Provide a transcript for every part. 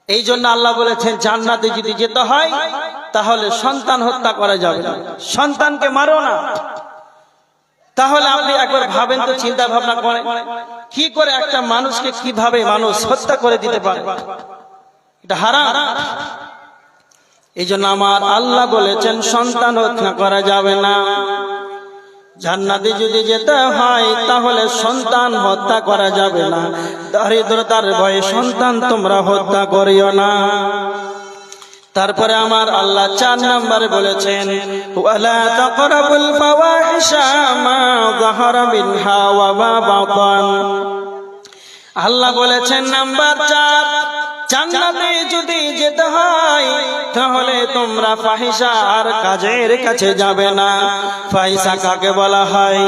এই জন্য আল্লাহ বলেছেন জান্নাতে যদি যেতে হয় তাহলে সন্তান হত্যা করা যাবে না, সন্তানকে মারো না। তাহলে আপনি একবার ভাবেন তো, চিন্তা ভাবনা করেন কি করে একটা মানুষকে কিভাবে মানুষ হত্যা করে দিতে পারে, এটা হারাম। এই জন্য আমার আল্লাহ বলেছেন সন্তান হত্যা করা যাবে না। জান্নাতে যদি যেতে হয় তাহলে সন্তান হত্যা করা যাবে না। দারিদ্রতার ভয়ে সন্তান তোমরা হত্যা করিও না। তারপরে আমার আল্লাহ 4 নম্বরে বলেছেন ওয়ালা তাকরাবুল ফাওয়াহিশা মা যাহারা মিনহা ওয়া মা বাতান। আল্লাহ বলেছেন নাম্বার 4, জান্নাতে যদি যেতে হয় তাহলে তোমরা ফাহিশার কাজের কাছে যাবে না। ফাহিশা কাকে বলা হয়?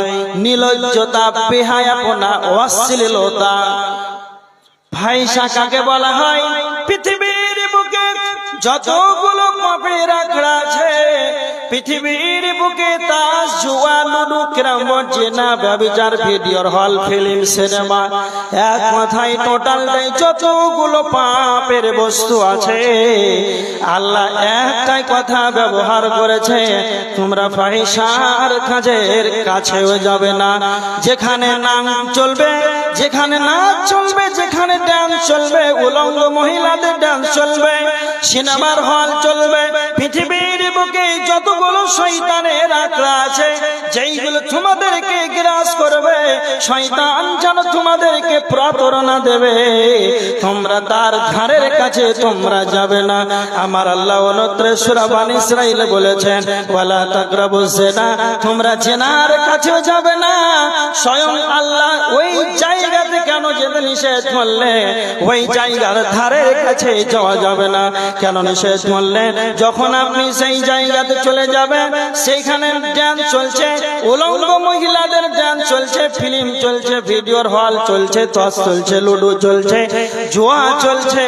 নির্লজ্জতা, বেহায়াপনা, অশ্লীলতা। ফাহিশা কাকে বলা হয়? পৃথিবীর বুকে যতগুলো পাপের আখড়া আছে, পৃথিবীর বুকে তাস, জুয়া, লুডু, ক্যারম, জেনা, ব্যভিচার, ভিডিওর হল, ফিল্ম, সিনেমা, এক মাথায় টোটাল যতগুলো পাপের বস্তু আছে, আল্লাহ একটাই কথা ব্যবহার করেছে, তোমরা ফাহিশার কাজের কাছেও যাবে না। যেখানে নাম চলবে, যেখানে নাচ চলবে, যেখানে ডান্স চলবে, উলঙ্গ মহিলাদের ডান্স চলবে, সিনেমার হল চলবে, পৃথিবীর বুকে যতগুলো শয়তানের আখড়া আছে, যেইগুলো তোমাদেরকে গ্রাস করবে, শয়তান যেন তোমাদেরকে প্রতারণা দেবে, তোমরা তার ধারের কাছে তোমরা যাবে না। আমার আল্লাহ অন্যত্র সূরা বনী ইসরাঈল বলেছেন ওয়ালা তাকরাবুজ জিনা, তোমরা জিনার কাছেও যাবে না। স্বয়ং আল্লাহ ওই জায়গাতে কেন যেতে নিষেধ করলেন? ওই জায়গার ধারের কাছে যাওয়া যাবে না। কেন নিষেধ করলেন? যখন আপনি সেই জায়গাতে চলে যাবেন, সেইখানে ডান্স চলছে, উলঙ্গ মহিলাদের ডান্স চলছে, ফিল্ম চলছে, ভিডিওর হল চলছে, তাস চলছে, লুডো চলছে, জুয়া চলছে,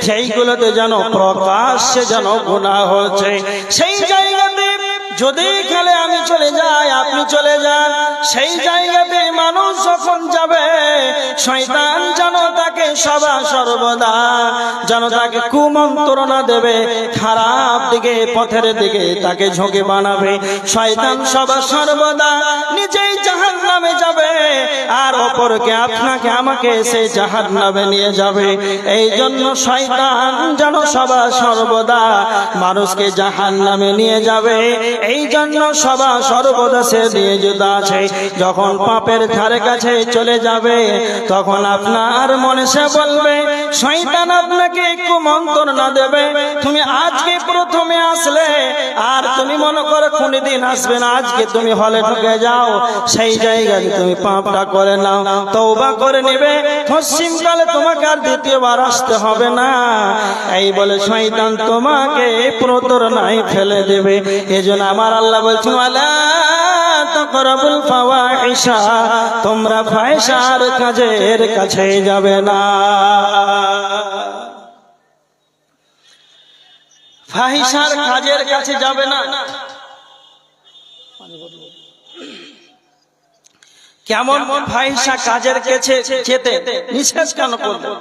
সেইগুলোতে যেন প্রকাশ্যে যেন গুনাহ হচ্ছে। সেই জায়গাতে যদি খেলে আমি চলে যাই, আপনি চলে যান, সেই জায়গাতে মানুষ যখন যাবে, শয়তান যেন তাকে সর্বদা যেন তাকে কুমন্ত্রণা দেবে, খারাপ দিকে, পথের দিকে তাকে ঝোঁকে বানাবে। শয়তান সর্বদা নিজেই জাহান্নামে যাবে, আর অপরকে, আপনাকে, আমাকে সেই জাহান্নামে নিয়ে যাবে। এই জন্য শয়তান যেন সর্বদা মানুষকে জাহান্নামে নিয়ে যাবে, এই জন্য সর্বদা সে নিয়ে যেতে আছে। যখন পাপের ধারে কাছে চলে যাবে, তখন আপনার মনে সে বলবে, শয়তান আপনাকে কুমন্ত্রণা দেবে, তুমি আজকে প্রথমে আসলে, আর তুমি মনে করো কোনদিন আসবে না, আজকে তুমি হলে ঢুকে যাও, সেই জায়গায় তুমি পাপটা করে নাও, তওবা করে নেবে, পশ্চিমকালে তোমাকে আর দ্বিতীয়বার আসতে হবে না। এই বলে শয়তান তোমাকে প্রতারণায় ফেলে দেবে। এজন্য আমার আল্লাহ বলছেন ওয়ালা তাকরাবুল ফাওয়াহিশা, তোমরা ফাহিশার কাজের কাছে যাবে না। ফাহিশার কাজের কাছে যাবে না। কেমন ফাহিশা কাজের কাছে যেতে নিষেধ কেন করলেন?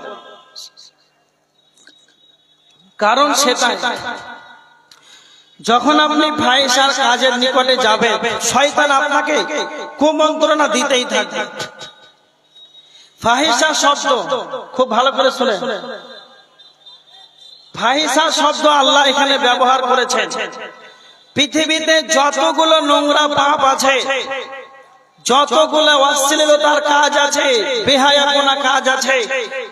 কারণ সেটাই, যখন আপনি ফাহিশার কাজের নিকটে যাবেন, শয়তান আপনাকে কুমন্ত্রণা দিতেই থাকবে। ফাহিশা শব্দ খুব ভালো করে শুনে, ফাহিশা শব্দ আল্লাহ এখানে ব্যবহার করেছেন। পৃথিবীতে যতগুলো নোংরা পাপ আছে, যতগুলো অশ্লীলতার কাজ আছে, বেহায়াপনা কাজ আছে,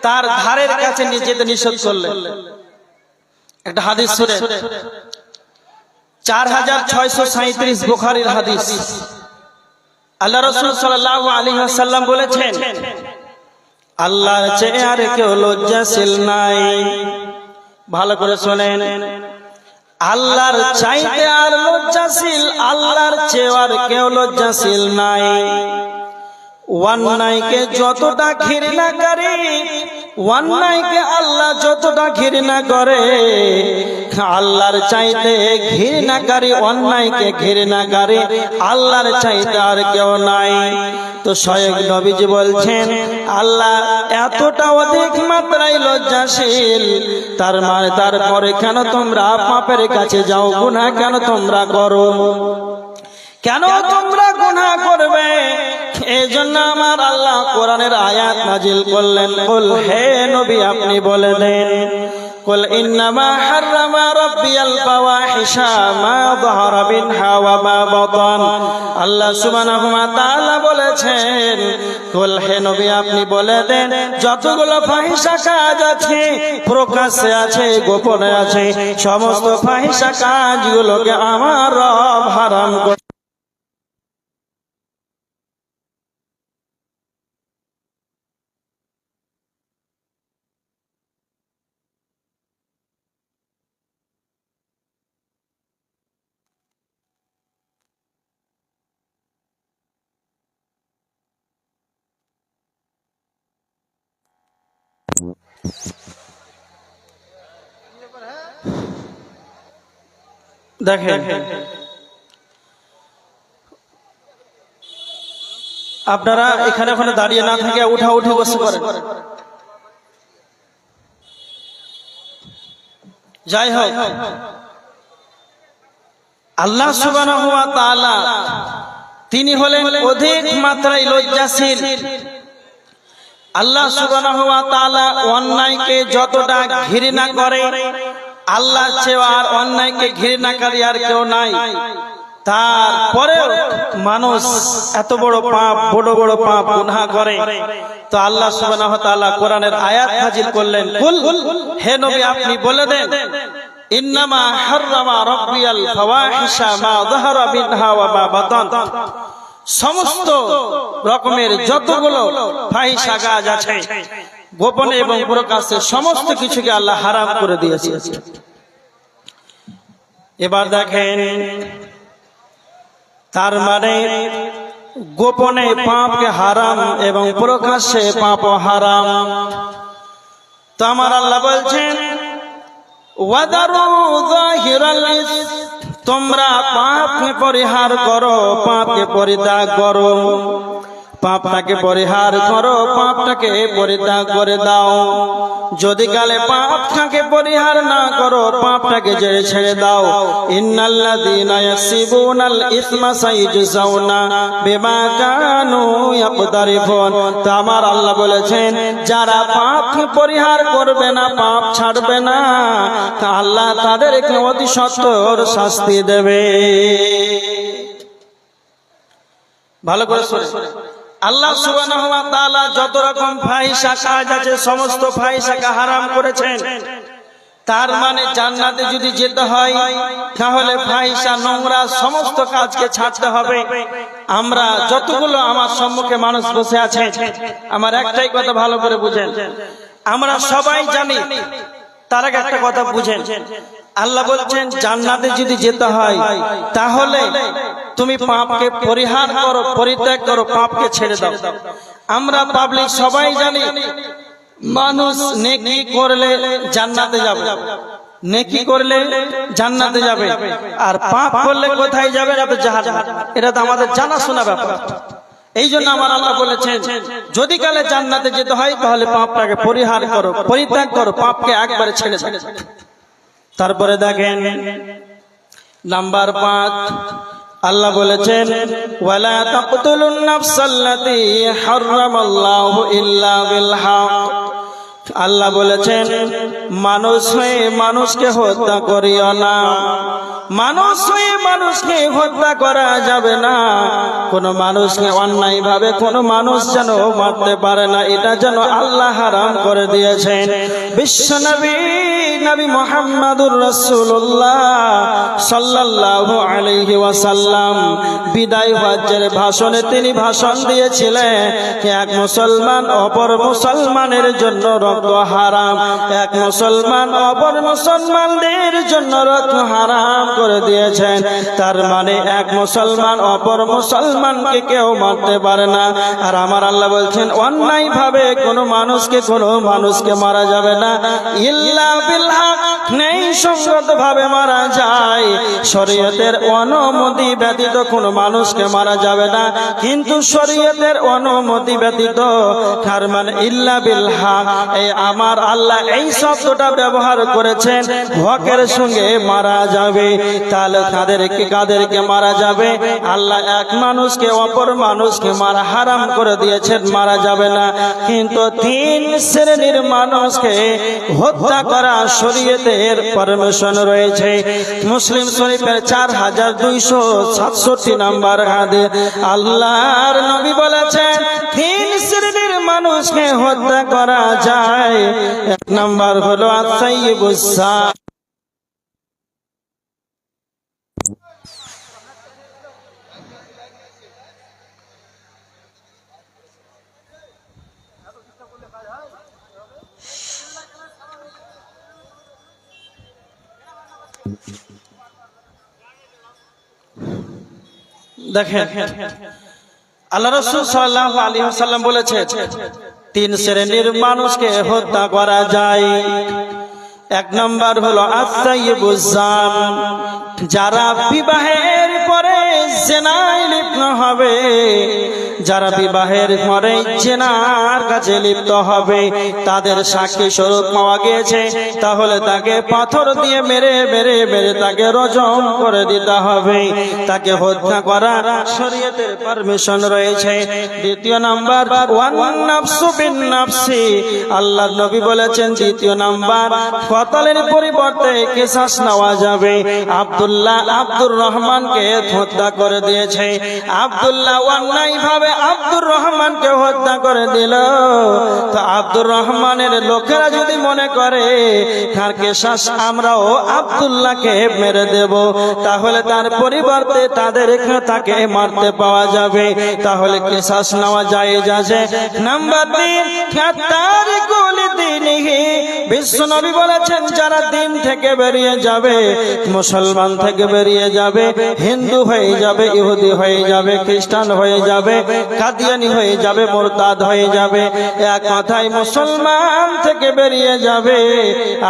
তার ধারের কাছে যেতে নিষেধ করলেন। একটা হাদিস শুনে, 4637 বুখারীর হাদিস। আল্লাহ রাসূল সাল্লাল্লাহু আলাইহি ওয়াসাল্লাম বলেছেন, আল্লাহর চেয়ে আর কেউ লজ্জাশীল নাই। ভালো করে শুনেন, আল্লাহর চাইতে আর লজ্জাশীল, আল্লাহর চেয়ে আর কেউ লজ্জাশীল নাই। অন্যায়কে যতটা ঘৃণাকারী, অন্যায়কে আল্লাহ যতটা ঘৃণা করে, আল্লাহর চাইতে ঘৃণাকারী, অন্যায়কে ঘৃণাকারী আল্লাহর চাইতে আর কেউ নাই। তো স্বয়ং নবীজি বলছেন আল্লাহ এতটা অধিক মাত্রায় লজ্জাশীল, তার মানে তারপরে কেন তোমরা পাপের কাছে যাও, গুনাহ কেন তোমরা করো, কেন তোমরা গুনাহ করবে? এই জন্য আমার আল্লাহ কোরআনের আয়াত নাজিল করলেন, কুল হে নবী আপনি বলে দেন, কুল ইন্নামা হাররামা রাব্বিয়াল ফাওয়াহিশা মা যাহারা মিনহা ওয়া মা বাতান। আল্লাহ সুবহানাহু ওয়া তাআলা বলেছেন, কুল হে নবী আপনি বলে দেন, যতগুলো ফাহিশা কাজ আছে, প্রকাশ্যে আছে, গোপনে আছে, সমস্ত ফাহিশা কাজগুলোকে আমার রব হারাম করে। দেখেন আপনারা এখানে ওখানে দাঁড়িয়ে না থেকে উঠা উঠে বসে পড়েন। যাই হোক, আল্লাহ সুবহানাহু ওয়া তাআলা তিনি হলেন অধিক মাত্রায় লজ্জাশীল। আল্লাহ সুবহানাহু ওয়া তাআলা অন্যায়কে যতটা ঘৃণা করে, আল্লাহ চেয়ে আর অন্যায়কে ঘৃণাকারী আর কেউ নাই। তারপরেও মানুষ এত বড় পাপ, বড় বড় পাপ গুনাহ করে, তো আল্লাহ সুবহানাহু ওয়া তাআলা কোরআনের আয়াত নাযিল করলেন, কুল হে নবী আপনি বলে দেন, ইন্নামা হাররামা রাব্বিয়াল ফাওয়াহিশা মা যাহারা মিনহা ওয়া মা বাতান। সমস্ত রকমের যতগুলো ফাহিশা কাজ আছে, গোপনে এবং প্রকাশ্যে, সমস্ত কিছুকে আল্লাহ হারাম করে দিয়েছে। এবার দেখেন, তার মানে গোপনে পাপকে হারাম এবং প্রকাশ্যে পাপ হারাম। তো আমার আল্লাহ বলছেন, ওয়াদারু যাহিরাল ইসম, তোমরা পাপকে পরিহার করো, পাপকে পরিত্যাগ করো, পাপটাকে পরিহার করো, পাপটাকে পরিত্যাগ করে দাও। যদি কালে পাপটাকে পরিহার না করো, পাপটাকে ছেড়ে দাও, ইন্নাল্লাযীনা ইয়াসিবুনাল ইসমা সাইয়ুজজাউনা বিমা কানু ইয়াকতারিফুন। তো আমার আল্লাহ বলেছেন, যারা পাপকে পরিহার করবে না, পাপ ছাড়বে না, তা আল্লাহ তাদেরকে অতি সত্বর শাস্তি দেবে। ভালো করে শুনুন, আল্লাহ সুবহানাহু ওয়া তাআলা যত রকম ফাহিশা কাজ আছে, সমস্ত ফাহিশাকে হারাম করেছেন। তার মানে জান্নাতে যদি যেতে হয়, তাহলে ফাহিশা, নোংরা সমস্ত কাজকে ছাড়তে হবে। আমরা যতগুলো, আমার সম্মুখে মানুষ বসে আছে, আমার একটাই কথা ভালো করে বুঝেন, আমরা সবাই জানি, তার আগে একটা কথা বুঝেন, আল্লাহ বলছেন জান্নাতে যদি যেতে হয়, তাহলে তুমি পাপকে পরিহার করো, পরিত্যাগ করো, পাপকে ছেড়ে দাও। আমরা পাবলিক সবাই জানি, মানুষ নেকি করলে জান্নাতে যাবে, নেকি করলে জান্নাতে যাবে, আর পাপ করলে কোথায় যাবে? না তো জাহান্নামে। এটা তো আমাদের জানাশোনা ব্যাপার। এই জন্য আমার আল্লাহ বলেছেন, যদি কালে জান্নাতে যেতে হয়, তাহলে পাপটাকে পরিহার করো, পরিত্যাগ করো, পাপকে একবারে ছেড়ে দাও। তারপরে দেখেন নাম্বার 5, আল্লাহ বলেছেন, ওয়ালা তাকতুলুন নাফসাল্লাতী হারামাল্লাহু ইল্লা বিল হক। আল্লাহ বলেছেন, মানুষ হয়ে মানুষকে হত্যা করিও না, মানুষ হয়ে মানুষকে হত্যা করা যাবে না। কোন মানুষকে অন্যায় ভাবে কোন মানুষ যেন মারতে পারে না, এটা যেন আল্লাহ হারাম করে দিয়েছেন। বিশ্বনবী নবী মুহাম্মদুর রাসূলুল্লাহ সাল্লাল্লাহু আলাইহি ওয়াসাল্লাম বিদায় হজ্জের ভাষণে তিনি ভাষণ দিয়েছিলেন এক মুসলমান অপর মুসলমানের জন্য রক্ত হারাম, এক মুসলমান অপর মুসলমানদের জন্য রক্ত হারাম করে দিয়েছেন। তার মানে এক মুসলমান অপর মুসলমানকে কেউ মারতে পারে না। আর আমার আল্লাহ বলছেন অন্যায় ভাবে কোনো মানুষকে মারা যাবে না, ইল্লা বিল হক, নেই সঙ্গত ভাবে মারা যায়। শরীয়তের অনুমতি ব্যতীত কোনো মানুষকে মারা যাবে না, কিন্তু শরীয়তের অনুমতি ব্যতীত, তার মানে ইল্লা বিল হক, এই আমার আল্লাহ এই শব্দটা ব্যবহার করেছেন, হকের সঙ্গে মারা যাবে। তাহলে কাদেরকে মারা যাবে? আল্লাহ এক মানুষকে অপর মানুষকে মারা হারাম করে দিয়েছেন, মারা যাবে না। কিন্তু তিন শ্রেণীর মানুষকে হত্যা করা শরীয়তের পারমিশন রয়েছে। মুসলিম শরীফের 4267 নম্বর হাদিস আল্লাহর নবী বলেছেন তিন শ্রেণীর মানুষকে হত্যা করা যায়। এক নম্বর হলো আসাইয়ুস সাহ, দেখেন আল্লাহ রাসূল সাল্লাল্লাহু আলাইহি ওয়াসাল্লাম বলেছেন তিন শ্রেণীর মানুষকে হত্যা করা যায়। এক নম্বর হলো আসাইয়ুস জান, যারা বিবাহের পরে জিনায় লিপ্ত হবে, যারা বিবাহের পরে জিনার কাছে লিপ্ত হবে, তাদের সাক্ষী স্বরূপ পাওয়া গিয়েছে, তাহলে তাকে পাথর দিয়ে মেরে মেরে মেরে তাকে রজম করে দিতে হবে, তাকে হত্যা করা শরীয়তের পারমিশন রয়েছে। দ্বিতীয় নাম্বার ওয়ান নাফসু বিন নাফসি, আল্লাহর নবী বলেছেন দ্বিতীয় নাম্বার কতলের পরিবর্তে কিসাস নেওয়া যাবে। আব্দুর রহমানকে হত্যা করে দিয়েছে, আব্দুল্লাহ অন্যায় ভাবে আব্দুর রহমানকে হত্যা করে দিল, তো আব্দুর রহমানের লোকেরা যদি মনে করে তার কিসাস আমরাও আব্দুল্লাহকে মেরে দেব, তাহলে তার পরিবর্তে তাকে মারতে পাওয়া যাবে, তাহলে কিসাস নেওয়া জায়েজ আছে। নাম্বার 3 তারিকুল দীনিহি, বিশ্বনবী বলেছেন যারা দিন থেকে বেরিয়ে যাবে, মুসলমান থেকে বেরিয়ে যাবে, হিন্দু হয়ে যাবে, ইহুদি হয়ে যাবে, খ্রিস্টান হয়ে যাবে, কাদিয়ানি হয়ে যাবে, মুরতাদ হয়ে যাবে, এক কথায় মুসলমান থেকে বেরিয়ে যাবে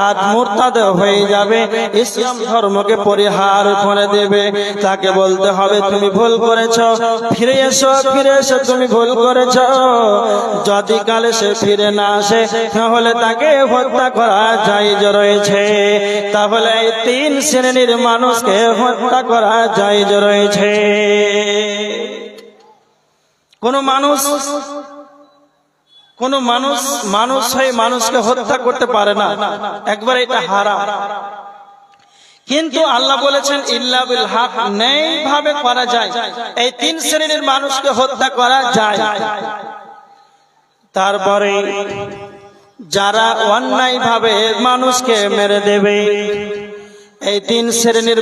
আর মুরতাদ হয়ে যাবে, ইসলাম ধর্মকে পরিহার করে দেবে, তাকে বলতে হবে তুমি ভুল করেছো, ফিরে এসো তুমি ভুল করেছো। যদি কালে সে ফিরে না আসে তাহলে তাকে হত্যা করা জায়েজ রয়েছে। তাহলে এই তিন শ্রেণীর মানুষকে হত্যা করা জায়েজ রয়েছে। কোন মানুষ হয়ে মানুষকে হত্যা করতে পারে না, একবার এটা হারাম। কিন্তু আল্লাহ বলেছেন ইল্লা বিল হক, ন্যায় ভাবে করা যায়, এই তিন শ্রেণীর মানুষকে হত্যা করা যায়। তারপরে যারা অন্যায় ভাবে মানুষকে মেরে দেবে, এই তিন শ্রেণীর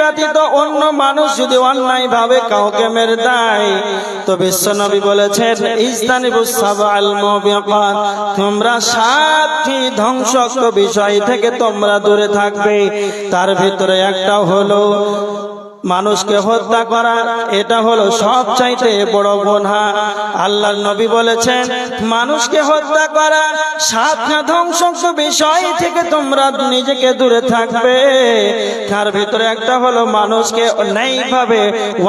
ব্যতীত অন্য মানুষ যদি অন্যায় ভাবে কাউকে মেরে দেয়, তো বিশ্বনবী বলেছেন ইজতানিবুস সাবআল মুবিকাত, তোমরা 7টি ধ্বংসক বিষয় থেকে তোমরা দূরে থাকবে। তার ভিতরে একটা হলো মানুষকে হত্যা করা, এটা হলো সবচাইতে বড় গুনাহ। আল্লাহর নবী বলেছেন মানুষকে হত্যা করা 7টা ধ্বংসক বিষয় থেকে তোমরা নিজেকে দূরে থাকবে। তার ভিতরে একটা হলো মানুষকে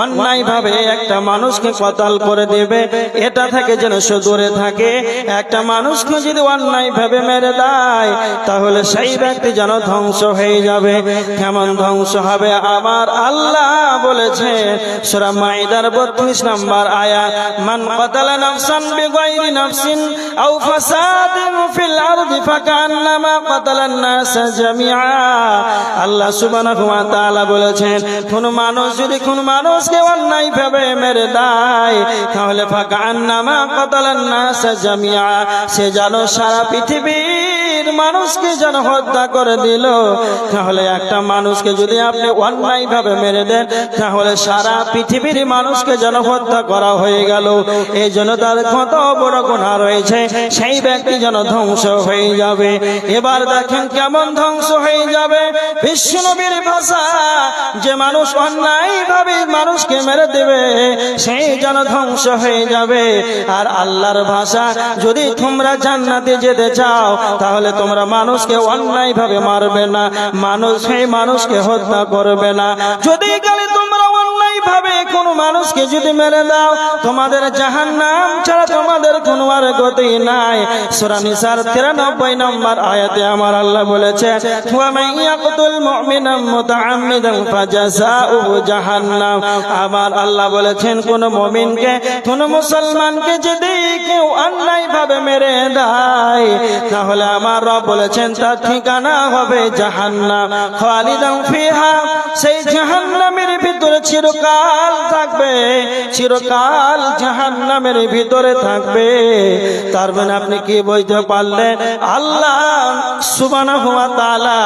অন্যায় ভাবে একটা মানুষকে কতল করে দেবে, এটা থেকে যেন সে দূরে থাকে। একটা মানুষকে যদি অন্যায় ভাবে মেরে দেয় তাহলে সেই ব্যক্তি যেন ধ্বংস হয়ে যাবে। কেমন ধ্বংস হবে? আমার আল্লাহ বলেছে সূরা মাইদার 32 নম্বর আয়াত, মান কাতালা নাফসান বিগাইরি নাফসিন আও ফাসাদিন ফিল আরদি ফাকান্নামা কাতালান নাস জামিআ। আল্লাহ সুবহানাহু ওয়া তাআলা বলেছেন কোন মানুষ যদি কোন মানুষকে অন্যায় ভাবে মেরে দেয় তাহলে ফাকান্নামা কাতালান নাস জামিআ, সে যেন সারা পৃথিবী মানুষকে যেন হত্যা করে দিল। তাহলে একটা মানুষকে যদি আপনি অন্যায় ভাবে মেরে দেন, তাহলে সারা পৃথিবীর মানুষকে যেন হত্যা করা হয়ে গেল। এই জন্য তার কত বড় গুনাহ রয়েছে, সেই ব্যক্তি যেন ধ্বংস হয়ে যাবে। এবার দেখেন কেমন ধ্বংস হয়ে যাবে। বিশ্বনবীর ভাষা, যে মানুষ অন্যায় ভাবে মানুষকে মেরে দেবে সেই যেন ধ্বংস হয়ে যাবে। আর আল্লাহর ভাষা, যদি তোমরা জান্নাতে যেতে চাও তাহলে তোমরা মানুষকে অন্যায় ভাবে মারবে না, সেই মানুষকে হত্যা করবে না। যদি গেলে তোমরা অন্যায় ভাবে কোনো মানুষকে যদি মেরে দাও, তোমাদের জাহান্নাম ছাড়া তোমাদের কোনো আর গতি নাই। সূরা নিসার 93 নম্বর আয়াতে আমার আল্লাহ বলেছে, ওয়া মান ইয়াকতুল মুমিনা মুতাআম্মিদান ফাজাযাউহু জাহান্নাম। আমার আল্লাহ বলেছেন, কোন মুমিনকে, কোন মুসলমানকে যদি কেউ অন্যায় ভাবে মেরে দেয়, তাহলে আমার রব বলেছেন তার ঠিকানা হবে জাহান্নাম, খালিদান ফিহা। সেই জাহান্নামের ভিতরে চিরকাল থাকবে, চিরকাল জাহান্নামের ভিতরে থাকবে। তার মানে আপনি কি বুঝতে পারলেন? আল্লাহ সুবহানাহু ওয়া তাআলা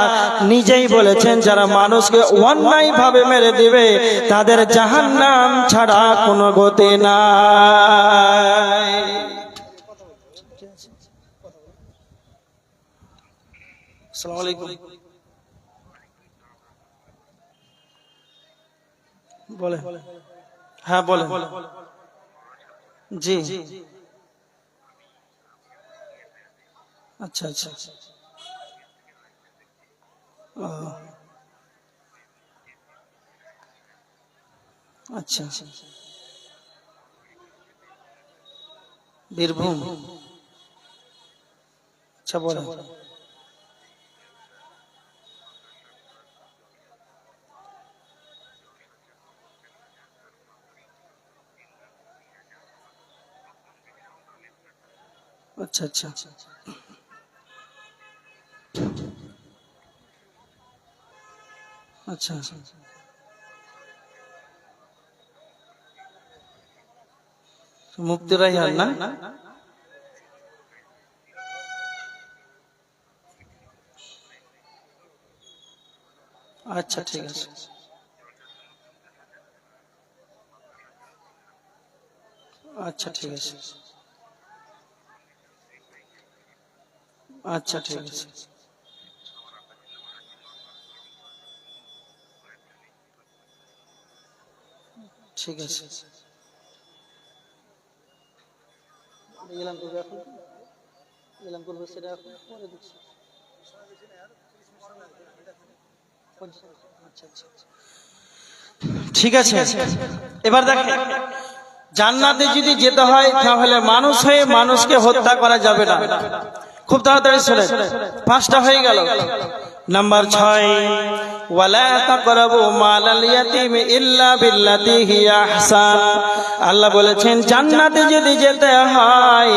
নিজেই বলেছেন, যারা মানুষকে অন্যায় ভাবে মেরে দিবে তাদের জাহান্নাম ছাড়া কোনো গতি নাই। আসসালামু আলাইকুম। বলে, হ্যাঁ বলে। জি, আচ্ছা আচ্ছা, আচ্ছা, বীরভূম। আচ্ছা বলে। আচ্ছা আচ্ছা, আচ্ছা মুক্তি রাইহান না? আচ্ছা ঠিক আছে, আচ্ছা ঠিক আছে, আচ্ছা ঠিক আছে। ঠিক আছে, এলাম করবে এখন, এলাম করবে সেটা পরে দেখছি। ঠিক আছে, এবার দেখেন, জান্নাতে যদি যেতে হয় তাহলে মানুষ হয়ে মানুষকে হত্যা করা যাবে না। খুব তাড়াতাড়ি শুনেন, 5টা হয়ে গেল। নাম্বার 6, ওয়ালা তাকরাবু মালাল ইয়াতীম ইল্লা বিল্লাতী হিয়া আহসান। আল্লাহ বলেছেন জান্নাতে যদি যেতে হয়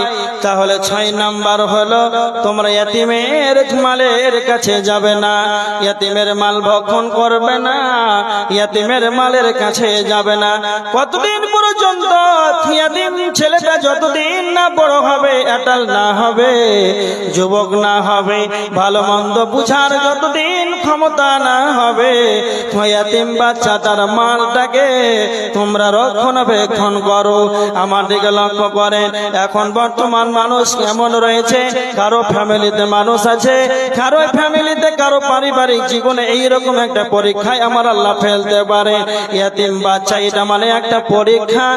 তাহলে 6 নাম্বার হলো, তোমরা ইয়াতীমের মালের কাছে যাবে না, ইয়াতীমের মাল ভক্ষণ করবে না, ইয়াতীমের মালের কাছে যাবে না। কতদিন পর্যন্ত? ইয়াতীম ছেলেটা যতদিন না বড় হবে, এটাল না হবে, যুবক না হবে, ভালো মন্দ বুঝার যতদিন ক্ষমতা না হবে, ইয়াতীম বাচ্চা তার মালটাকে তোমরা রক্ষণাবেক্ষণ করো। আমার দিকে লক্ষ্য করেন, এখন বর্তমান মানুষ কেমন রয়েছে। কারো ফ্যামিলিতে মানুষ আছে, কারো ফ্যামিলিতে, কারো পারিবারিক জীবনে এইরকম একটা পরীক্ষায় আমার আল্লাহ ফেলতে পারে। ইয়াতীম বাচ্চা, এটা মানে একটা পরীক্ষা।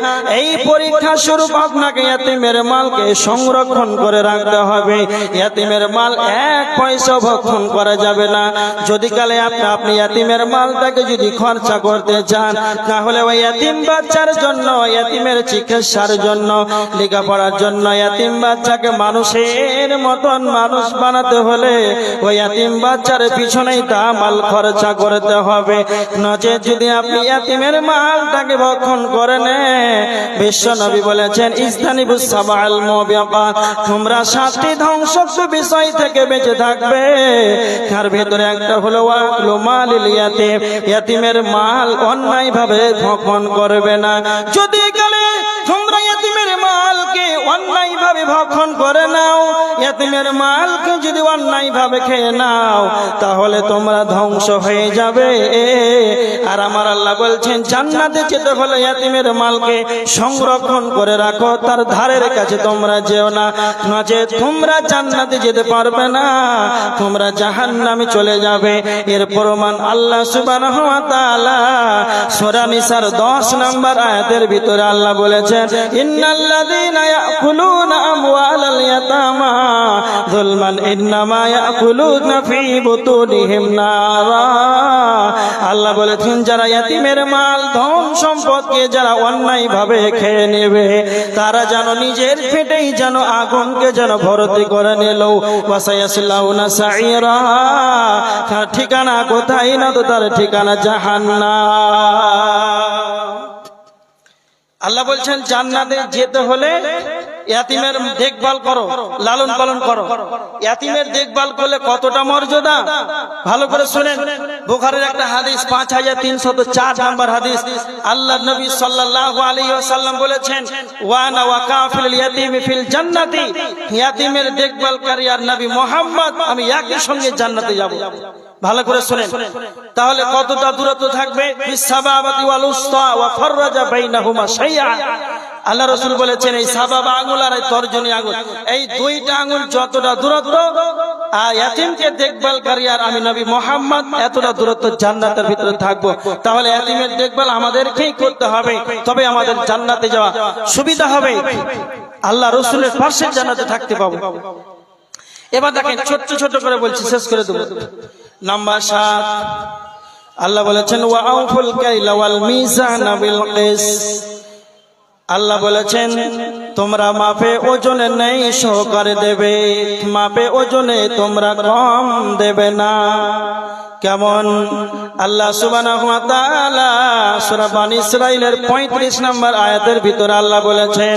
এই পরীক্ষা স্বরূপ আপনাকে ইয়াতীমের মালকে সংরক্ষণ করে রাখতে হবে। ইয়াতীমের মাল 1 পয়সা ভক্ষণ করা যাবে না। যদি কালে আপনি ইয়াতীমের মালটাকে যদি খরচা করতে চান, তাহলে ওই ইয়াতীম বাচ্চার জন্য, ইয়াতীমের চিকিৎসার জন্য, লেখাপড়ার জন্য, ইয়াতীম বাচ্চাকে মানুষের মতন মানুষ বানাতে হলে ওই ইয়াতীম বাচ্চার পিছনেই তা মাল খরচা করতে হবে। নচেত যদি আপনি ইয়াতীমের মালটাকে ভক্ষণ করে নেন, বিশ্ব নবী বলেছেন, ইজতানিবুস সাবাল মুবিকাত, তোমরা 7টি ধ্বংসাত্মক বিষয় থেকে বেঁচে থাকবে। তার ভিতরে একটা হলো ওয়াকলু মালিল ইয়াতীম, ইয়াতীমের মাল অন্যায় ভাবে ভক্ষণ করবে না। যদি কালে তোমরা ইয়াতীমের মালকে অন্যায় ভাবে তুমি ভক্ষণ করে নাও, ইয়াতিমের মালকে যদি অন্যায় ভাবে খেয়ে নাও, তাহলে তোমরা ধ্বংস হয়ে যাবে। আর আমার আল্লাহ বলছেন জান্নাতে যেতে হলে ইয়াতিমের মালকে সংরক্ষণ করে রাখো, তার ধারের কাছে তোমরা যেও না, নচেৎ তোমরা জান্নাতে যেতে পারবে না, তোমরা জাহান্নামে চলে যাবে। এর প্রমাণ আল্লাহ সুবহানাহু ওয়া তাআলা সূরা নিসার 10 নম্বর আয়াতের ভিতরে আল্লাহ বলেছেন ইন্নাল্লাযীনা ইয়াকুলুনা আমওয়ালাল ইয়াতামা যুলমান ইন্নামা ইয়াকুলুনা ফী বুতুনিহিম নারা। আল্লাহ বলেছেন যারা ইয়াতিমের মাল ধন সম্পদকে যারা অন্যায় ভাবে খেয়ে নেবে, তারা যেন নিজের পেটেই যেন আগুনকে যেন ভর্তি করে নিল। ওয়াসায়াসলাউনা সাইরা, তার ঠিকানা কোথায় না তো তার ঠিকানা জাহান্নাম। আল্লাহ বলছেন জান্নাতে যেতে হলে ইয়াতিমের দেখভাল করো, লালন পালন করো। ইয়াতিমের দেখভাল করলে কতটা মর্যাদা ভালো করে শুনেন। বুখারীর একটা হাদিস 5304 নম্বর হাদিস, আল্লাহর নবী সাল্লাল্লাহু আলাইহি ওয়াসাল্লাম বলেছেন ওয়ানা ওয়া কাফিলুল ইয়াতিমি ফিল জান্নাতি, ইয়াতিমের দেখভালকারী আর নবী মুহাম্মদ আমি একই সঙ্গে জান্নাতে যাব। ভালো করে শুনেন, তাহলে কতটা দূরত্ব থাকবে। বিসাবাবাতি ওয়াল উসতা ওয়া ফাররাজা বাইনাহুমা শাইআ। আল্লাহ রাসূল বলেছেন এই সাবাবা আঙ্গুল আর এই তর্জনী আঙ্গুল, এই দুইটা আঙ্গুল যতটা দূরত্ব আর ইয়াতিমকে দেখভালকারী আর আমি নবী মুহাম্মদ এতটা দূরত্ব জান্নাতের ভিতরে থাকবো। তাহলে ইয়াতিমের দেখভাল আমাদেরকেই করতে হবে, তবে আমাদের জান্নাতে যাওয়া সুবিধা হবে, আল্লাহ রাসূলের পাশে জান্নাতে থাকতে পাবো। এবার দেখেন ছোট ছোট করে বলছি, শেষ করে দেব। নাম্বার 7 আল্লাহ বলেছেন ওয়া আউফুল কাইলা ওয়াল মিজানা বিল কিস। আল্লাহ বলেছেন তোমরা মাপে ওজনে নেই সহকারে দেবে, মাপে ওজনে তোমরা কম দেবে না। কেমন? আল্লাহ সুবহানাহু ওয়া তাআলা সূরা বনী ইসরাঈলের 35 নম্বর আয়াতের ভিতরে আল্লাহ বলেছেন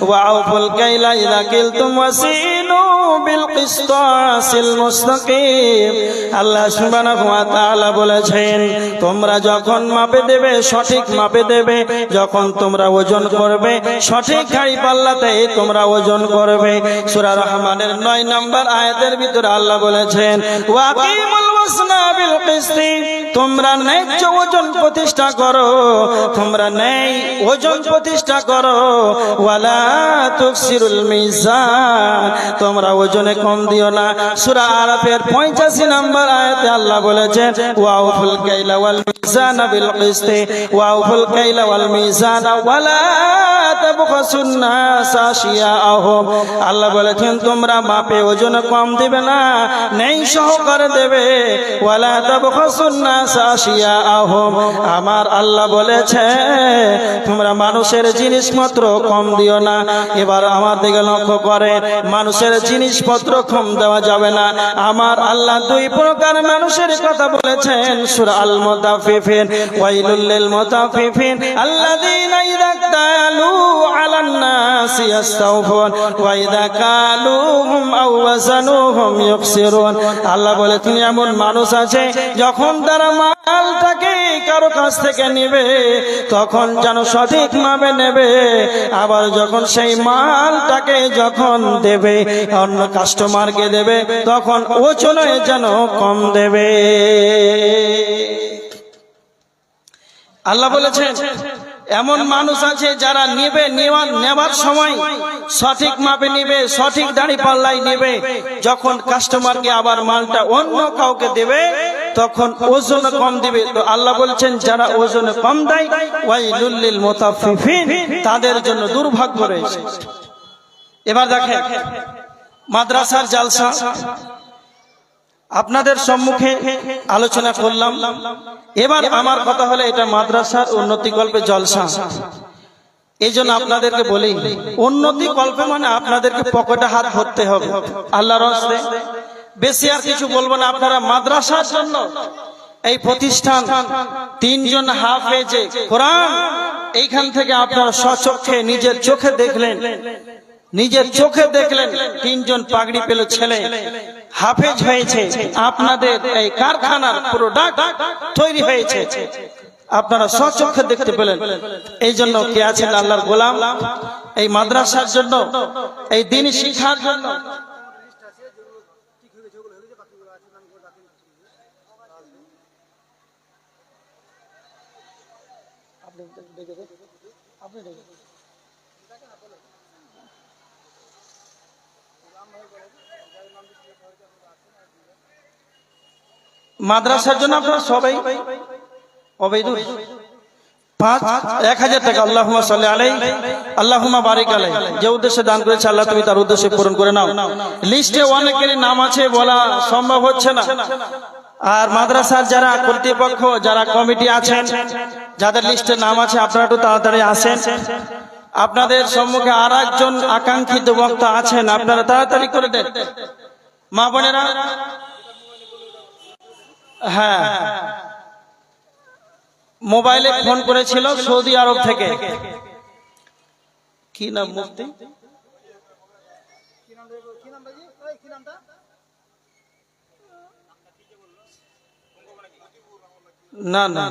ওয়া আউফুল কাইলা ইযা কিলতুম ওয়াসিনু বিল কিসতাসিল মুস্তাকিম। আল্লাহ সুবহানাহু ওয়া তাআলা বলেছেন তোমরা যখন মাপে দেবে সঠিক মাপে দেবে, যখন তোমরা ওজন করবে সঠিক গাড়ি পাল্লাতে তোমরা ওজন করবে। সূরা রহমানের 9 নম্বর আয়াতের ভিতরে আল্লাহ বলেছেন ওয়া কিমুল ওয়াজনা বিল কিসতি, তোমরা ন্যায্য ওজন প্রতিষ্ঠা করো, তোমরা ন্যায় ওজন প্রতিষ্ঠা করো। ওয়ালা তুকসিরুল মিজান, তোমরা ওজনে কম দিও না। সূরা আরাফের 85 নম্বর আয়াতে আল্লাহ বলেছেন ওয়াউফুল কাইলা ওয়াল মিজানা বিল কিসতি ওয়াউফুল কাইলা ওয়াল মিজানা ওয়ালা তাবখাসুন নাস আশিয়াআহুম। আল্লাহ বলেছেন তোমরা মাপে ওজন কম দিবে না, ন্যায় সহকারে দেবে। ওয়ালা তাবখাসুন নাস আশিয়াআহুম, আমার আল্লাহ বলেছে তোমরা মানুষের জিনিসপত্র কম দিও না। এবার আমার দিকে লক্ষ্য করেন, মানুষের জিনিসপত্র কম দেওয়া যাবে না। আমার আল্লাহ 2 প্রকার মানুষের কথা বলেছেন সূরা আল মুতাফফিফিন ওয়াইলুল লিল মুতাফফিফিন আল্লাযীনা ইযা তালু আলান নাসি ইস্তাওফুন ওয়া ইযা কালুহুম আও ওয়াজানুহুম ইউখসিরুন। আল্লাহ বলেছেন এমন মানুষ আছে যখন তারা মালটাকে কারো কাছ থেকে নেবে তখন যেন সঠিক মাপে নেবে, আবার যখন সেই মালটাকে যখন দেবে অন্য কাস্টমারকে দেবে তখন ওজনে যেন কম দেবে। আল্লাহ বলেছেন এমন মানুষ আছে যারা নেবার সময় সঠিক মাপে নেবে, সঠিক দাড়ি পাল্লাই নেবে, যখন কাস্টমারকে আবার মালটা অন্য কাউকে দেবে তখন ওজন কম দিবে। তো আল্লাহ বলছেন যারা ওজন কম দেয় ওয়াইলুল লিল মুতাফফিফিন, তাদের জন্য দুর্ভাগ্য রয়েছে। এবার দেখেন মাদ্রাসার জালসা আপনাদের সম্মুখে আলোচনা করলাম। এবার আমার কথা হলো এটা মাদ্রাসার উন্নতি কল্পে জলসা। এই জন্য আপনাদেরকে বলি উন্নতি কল্পে মানে আপনাদেরকে পকেটে হাত ভরতে হবে আল্লাহর রাস্তে। বেশি আর কিছু বলবো না। আপনারা মাদ্রাসার জন্য এই প্রতিষ্ঠান 3 জন হাফেজে কোরআন এইখান থেকে আপনারা স্বচক্ষে নিজের চোখে দেখলেন, নিজের চোখে দেখলেন 3 জন পাগড়ি পেল ছেলে হাফেজ হয়েছে। আপনাদের এই কারখানার প্রোডাক্ট তৈরি হয়েছে। আপনারা স্বচক্ষে দেখতে পেলেন। এই জন্য কে আছেন আল্লাহর গোলাম এই মাদ্রাসার জন্য, এই দ্বীনি শিক্ষার জন্য। মাদ্রাসার জন্য আপনারা সবাই 1000 টাকা আল্লাহুম্মা সাল্লি আলাইহি আল্লাহুম্মা বারিক আলাইহি যে উদ্দেশ্যে দান করেছে আল্লাহ তুমি তার উদ্দেশ্য পূরণ করে নাও। লিস্টে অনেকেরই নাম আছে, বলা সম্ভব হচ্ছে না। আর মাদ্রাসার যারা কর্তৃপক্ষ, যারা কমিটি আছেন, যাদের লিস্টে নাম আছে, আপনারা একটু তাড়াতাড়ি আসেন। আপনাদের সম্মুখে আর একজন আকাঙ্ক্ষিত বক্তা আছেন, আপনারা তাড়াতাড়ি করে দেন মা বোনেরা। হ্যাঁ, মোবাইলে ফোন করেছিল সৌদি আরব থেকে। কি নাম? মুফতি না না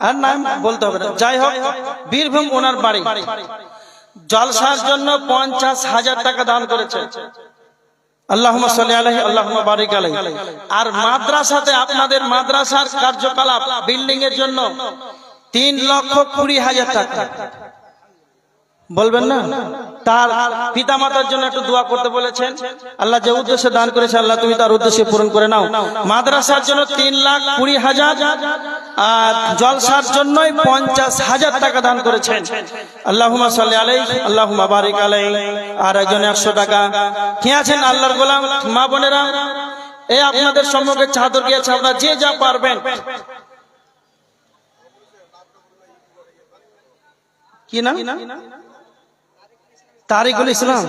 আর নাম বলতে হবে না, যাই হোক বীরভূম ওনার বাড়ি। জলসার জন্য 50,000 টাকা দান করেছে। আল্লাহুম্মা সাল্লি আলাইহি আল্লাহুম্মা বারিক আলাইহি। আর মাদ্রাসাতে আপনাদের মাদ্রাসার কার্যকলাপ বিল্ডিং এর জন্য 3,20,000 টাকা বলবেন না? তার পিতামাতার জন্য একটু দোয়া করতে বলেছেন। আল্লাহ যে উদ্দেশ্যে দান করেছে আল্লাহ তুমি তার উদ্দেশ্য পূরণ করে নাও। মাদ্রাসার জন্য 3,20,000 আর জলসার জন্যই 50,000 টাকা দান করেছেন। আল্লাহুম্মা সাল্লি আলাইহি আল্লাহুম্মা বারিক আলাইহি। আর একজন 100 টাকা। কে আছেন আল্লাহর গোলাম মা বোনেরা? এই আপনাদের সম্মুখে চাদর গিয়েছে, আপনারা যে যা পারবেন। কি নাম? তারিকুল ইসলাম।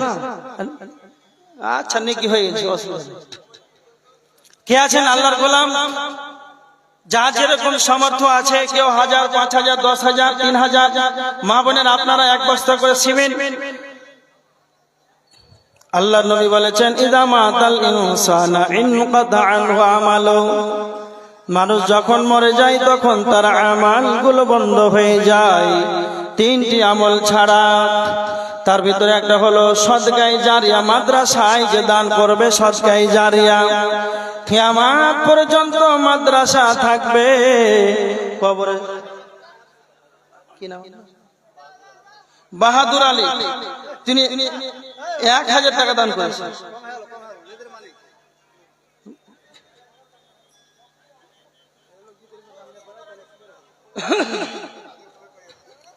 আচ্ছা, নেকি হয়ে গেছে। কে আছেন আল্লাহর গোলাম? যা যেরকম সামর্থ্য আছে, কেউ 1000, 5000, 10,000, 3,000। মা বোনের আপনারা 1 বস্তা করে সিমেন্ট। আল্লাহর নবী বলেছেন ইযা মাতাল ইনসানা ইনকাতা আনহু আমালুহু। মানুষ যখন মরে যায় তখন তার আমলগুলো বন্ধ হয়ে যায় 3টি আমল ছাড়া। তার ভিতরে একটা হলো সদকায়ে জারিয়া, মাদ্রাসায় যে দান করবে সদকায়ে জারিয়া। কিয়ামত পর্যন্ত মাদ্রাসা থাকবে। কবরে কি নাম? বাহাদুর আলী, তিনি 1000 টাকা দান করেছেন।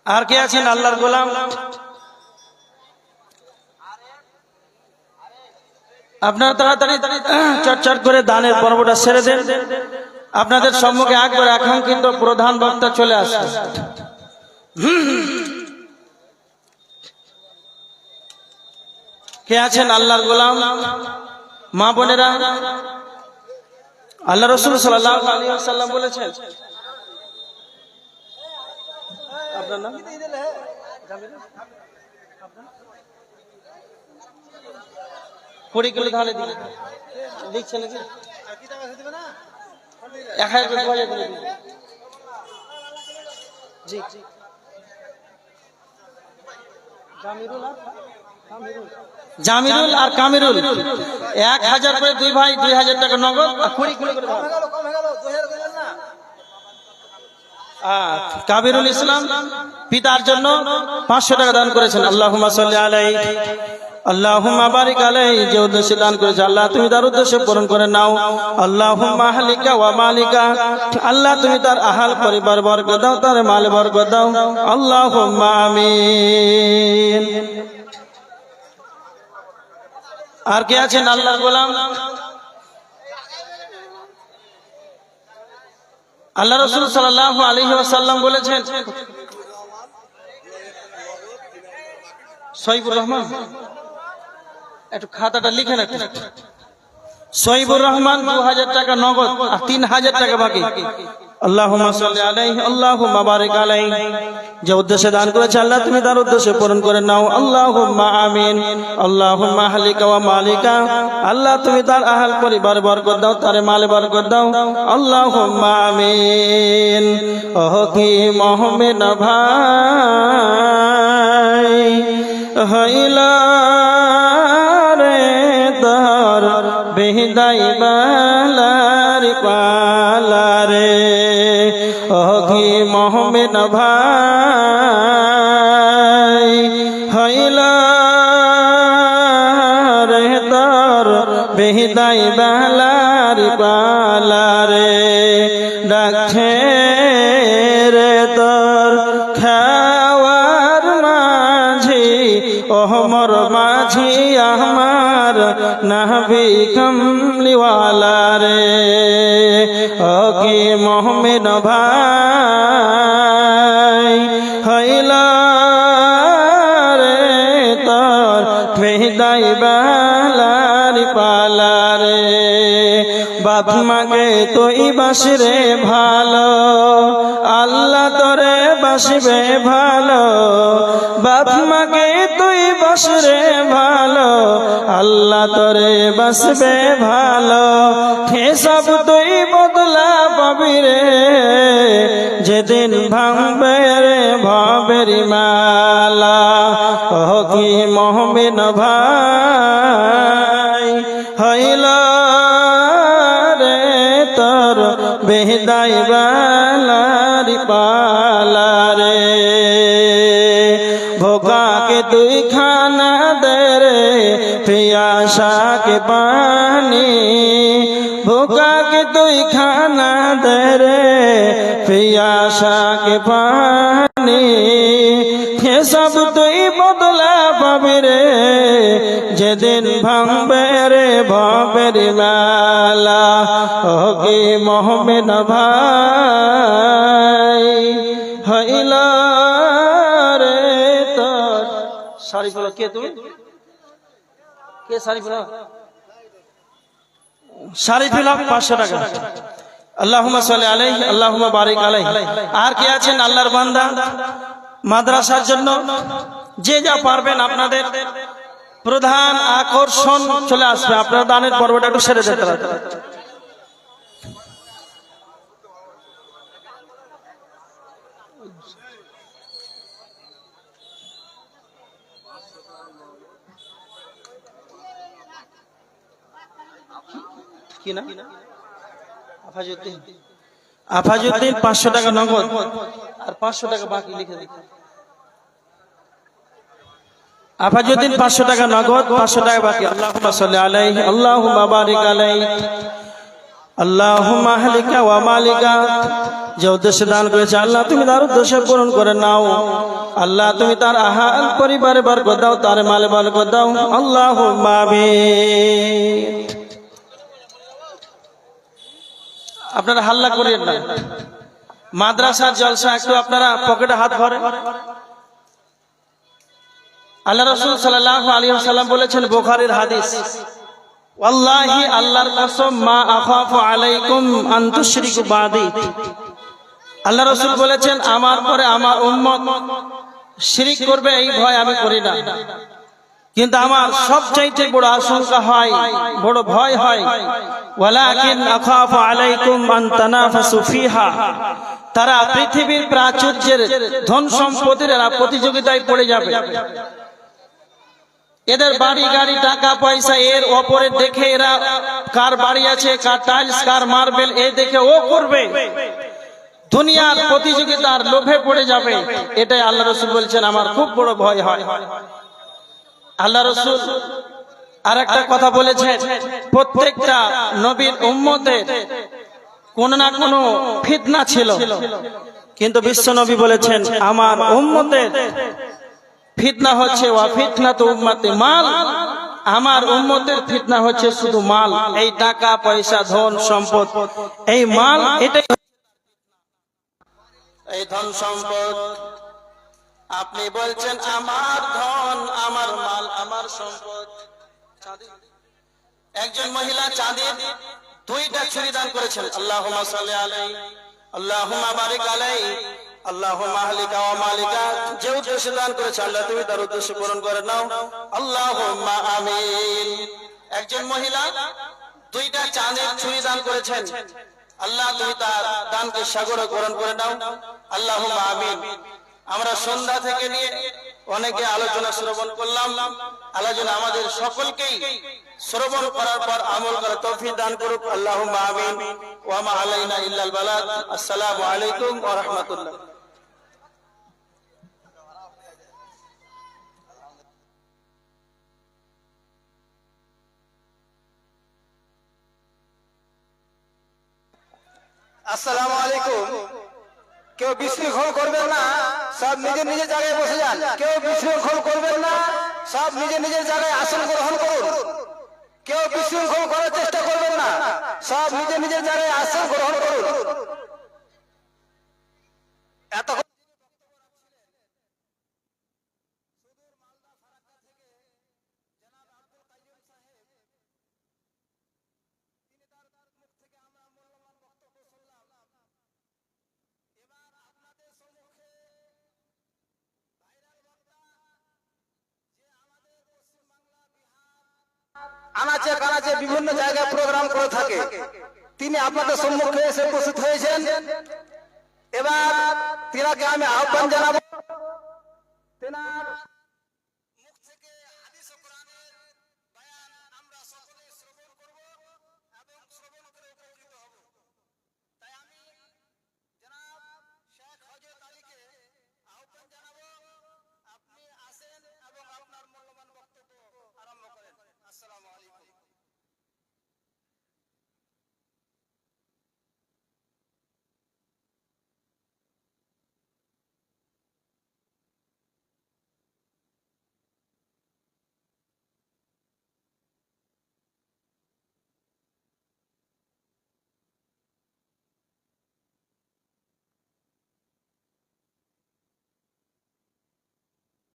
আর কে আছেন আল্লাহর গোলাম? আপনারা তাড়াতাড়ি চটচট করে দানের পর্বটা সেরে দেন। আপনাদের সম্মুখে একবার আকাঙ্ক্ষিত প্রধান বক্তা চলে আসছে। কে আছেন আল্লাহর গোলাম মা বোনেরা? আল্লাহ রাসূল সাল্লাল্লাহু আলাইহি ওয়াসাল্লাম বলেছেন, আপনার নাম পরিকল্পিত ধানে দিলে লিখছে নাকি 1000 দিলে জি জামিরুল আর কামিরুল 1000 করে, 2 ভাই 2000 টাকা নগদ। কাবিরুল ইসলাম পিতার জন্য 500 টাকা দান করেছেন। আল্লাহুম্মা সাল্লি আলাইহি আল্লাহুম্মা বারিক আলাইহি। যে উদ্দেশ্যে দান করেছে আল্লাহ তুমি তার উদ্দেশ্য পূরণ করে নাও। আল্লাহুম্মা আহলিকা ওয়া মালিকা, আল্লাহ তুমি তার আহাল পরিবার বরকত দাও, তার মাল বরকত দাও। আল্লাহুম্মা আমিন। আর কে আছেন আল্লাহর গোলাম? আল্লাহ রাসূল সাল্লাল্লাহু আলাইহি ওয়াসাল্লাম বলেছেন, সহিবুর রহমান একটু খাতাটা লিখে রাখুন। সহিবুর রহমান 2000 টাকা নগদ আর 3000 টাকা বাকি। আল্লাহুম্মা সাল্লি আলাইহি আল্লাহুম্মা বারিক আলাইহি। যে উদ্দেশ্যে দান করেছে আল্লাহ তুমি তার উদ্দেশ্য পূরণ করে নাও, আল্লাহুম্মা আমিন। আল্লাহুম্মা আহলিকা ওয়া মালিকা, আল্লাহ তুমি তার আহল পরিবার বরকত দাও, তার মালে বরকত দাও, আল্লাহুম্মা আমিন। ওহ কি মুমিন ভাই হইলা রে তার বেহিদাই বালার পালারে, ওহ কি মুমিন ভাই হইলা রে তার বেহিদাই বালার পালারে, ডাকছে রে তোর খাওয়ার মাঝি, ওহমর মাঝি আমার নাভি কমলিওয়ালা রে, ও কি মুমিন ভাই হইলা রে তোর বেহিদাই বালার পালারে, বাপ মাকে তুই বাসরে ভালো, আল্লাহ তোরে বাসবে ভালো, বাপ মাকে তুই বাসরে ভালো, আল্লাহ তোরে বাসবে ভালো, সব তুই বদলা পাবি রে যেদিন ভাঙবে রে ভবের মালা, ও কি মুমিন ভাই হইলা তোর বেহিদাই বালার পালারে, ভোগাকে তুই খানা দে রে পিয়াসাকে পানি, ভোগাকে তুই খানা দে রে পিয়াসাকে পানি, সব তুই বদলা পাবি রে যেদিন ভাঙবে রে ভবের মালা, ও কি মুমিন ভাই হইলা রে তোর। শাড়ি বলো কে তুমি, কে শাড়ি বলো? শাড়ি পেলাম 500 টাকা। আল্লাহুম্মা সাল্লি আলাইহি আল্লাহুম্মা বারিক আলাইহি। আর কে আছেন আল্লাহর বান্দা মাদ্রাসার জন্য যে যা পারবেন আপনাদের প্রধান আকর্ষণ চলে আসবে, আপনারা দানের পর্বটা একটু সেরে যেতে পারেন। কি না আফাজউদ্দিন, আফাজউদ্দিন 500 টাকা নগদ আর 500 টাকা বাকি লিখে দিন। আফাজউদ্দিন 500 টাকা নগদ, 500 টাকা বাকি। আল্লাহুম্মা সাল্লি আলাইহি আল্লাহুম্মা বারিক আলাইহি আল্লাহুম্মা আহলিকা ওয়া মালিকা। যে উদ্দেশ্যে দান করেছে আল্লাহ তুমি তার উদ্দেশ্য পূরণ করে নাও, আল্লাহ তুমি তার আহাল পরিবারে বরকত দাও, তার মালে বরকত দাও, আল্লাহুম্মা আমিন। আপনারা হাল্লা করিয়েন না, মাদ্রাসার জলসা একটু আপনারা পকেটে হাত ভরে। আল্লাহ রাসূল সাল্লাল্লাহু আলাইহি ওয়াসাল্লাম বলেছেন, বুখারীর হাদিস, ওয়াল্লাহি আল্লাহর কসম, মা আখাফু আলাইকুম আন তুশরিকু বাদি। আল্লাহ রাসূল বলেছেন আমার পরে আমার উম্মত শিরক করবে এই ভয় আমি করি না, কিন্তু আমার সবচাইতে বড় আশঙ্কা হয়, বড় ভয় হয়, ওয়ালাকিন আখাফু আলাইকুম আন তানাফাসু ফিহা। তারা পৃথিবীর প্রাচুর্যের ধন সম্পদের প্রতিযোগিতায় পড়ে যাবে, এদের বাড়ি গাড়ি টাকা পয়সা এর ওপরে দেখে এরা কার বাড়ি আছে, কার টাইলস, কার মার্বেল, এ দেখে ও করবে, দুনিয়ার প্রতিযোগিতার লোভে পড়ে যাবে। এটাই আল্লাহ রাসূল বলছেন আমার খুব বড় ভয় হয়। আল্লাহ রাসূল আর একটা কথা বলেছেন, প্রত্যেকটা নবীর উম্মতের কোন না কোন ফিতনা ছিল, কিন্তু বিশ্ব নবী বলেছেন আমার উম্মতের ফিতনা হচ্ছে ওয়া ফিতনাতু উম্মতি মাল, আমার উম্মতের ফিতনা হচ্ছে শুধু মাল, এই টাকা পয়সা ধন সম্পদ, এই মাল, এটাই এই ধন সম্পদ। আপনি বলছেন আমার ধন, আমার মাল, আমার সম্পদ। একজন মহিলা চাঁদের 2টা চুড়ি দান করেছেন, আল্লাহুম্মা সাল্লি আলাইহি আল্লাহুম্মা বারিক আলাইহি আল্লাহুম্মা আহলিকা ওয়া মালিকা, যে উদ্দেশ্যে দান করেছে আল্লাহ তুমি তার উদ্দেশ্য পূরণ করে নাও, আল্লাহুম্মা আমিন। একজন মহিলা দুইটা চাঁদের ছুরি দান করেছেন, আল্লাহ তুমি তার দানকে সাগরে গ্রহণ করে নাও, আল্লাহুম্মা আমিন। আমরা সন্ধ্যা থেকে নিয়ে অনেকে আলোচনা শ্রবণ করলাম, আলোচনা আমাদের সকলকেই শ্রবণ করার পর আমল করার তৌফিক দান করুক, আল্লাহুম্মা আমিন। ওয়া মা আলাইনা ইল্লাল বালাগ। আসসালামু আলাইকুম ওয়া রাহমাতুল্লাহ। আসসালামু আলাইকুম। কেউ বিশৃঙ্খল করবেন না, সব নিজের নিজের জায়গায় বসে যান। কেউ বিশৃঙ্খল করবেন না, সব নিজের নিজের জায়গায় আসন গ্রহণ করুন। কেউ বিশৃঙ্খল করার চেষ্টা করবেন না, সব নিজের নিজের জায়গায় আসন গ্রহণ করুন। এতক্ষণ আনাচে কানাচে বিভিন্ন জায়গায় প্রোগ্রাম করে থাকে, তিনি আপনাদের সম্মুখে এসে উপস্থিত হয়েছেন। এবার তিনাকে আমি আহ্বান জানাবো, তেনার